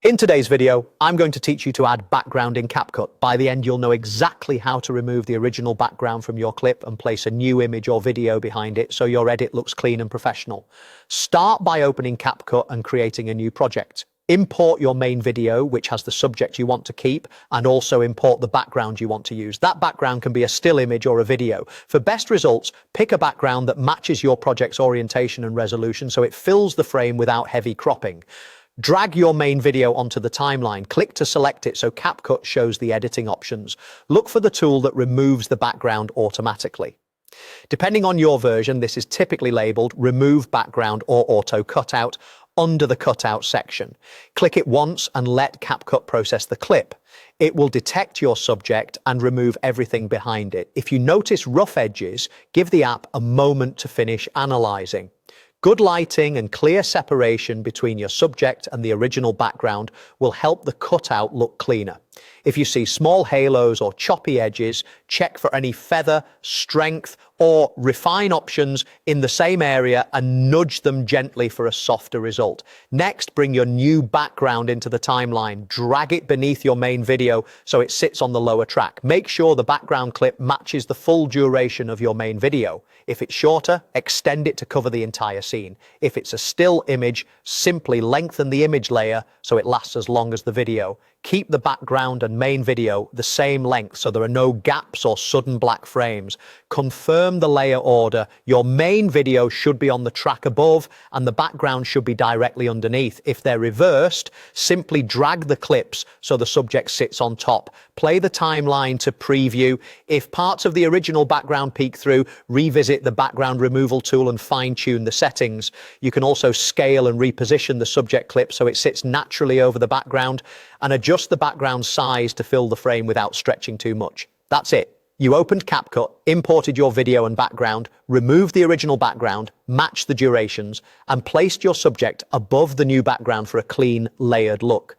In today's video, I'm going to teach you to add background in CapCut. By the end, you'll know exactly how to remove the original background from your clip and place a new image or video behind it so your edit looks clean and professional. Start by opening CapCut and creating a new project. Import your main video, which has the subject you want to keep, and also import the background you want to use. That background can be a still image or a video. For best results, pick a background that matches your project's orientation and resolution so it fills the frame without heavy cropping. Drag your main video onto the timeline. Click to select it so CapCut shows the editing options. Look for the tool that removes the background automatically. Depending on your version, this is typically labeled Remove Background or Auto Cutout under the Cutout section. Click it once and let CapCut process the clip. It will detect your subject and remove everything behind it. If you notice rough edges, give the app a moment to finish analyzing. Good lighting and clear separation between your subject and the original background will help the cutout look cleaner. If you see small halos or choppy edges, check for any feather, strength, or refine options in the same area and nudge them gently for a softer result. Next, bring your new background into the timeline. Drag it beneath your main video so it sits on the lower track. Make sure the background clip matches the full duration of your main video. If it's shorter, extend it to cover the entire scene. If it's a still image, simply lengthen the image layer so it lasts as long as the video. Keep the background and main video the same length so there are no gaps or sudden black frames. Confirm the layer order. Your main video should be on the track above and the background should be directly underneath. If they're reversed, simply drag the clips so the subject sits on top. Play the timeline to preview. If parts of the original background peek through, revisit the background removal tool and fine-tune the settings. You can also scale and reposition the subject clip so it sits naturally over the background and adjust the background size to fill the frame without stretching too much. That's it. You opened CapCut, imported your video and background, removed the original background, matched the durations, and placed your subject above the new background for a clean, layered look.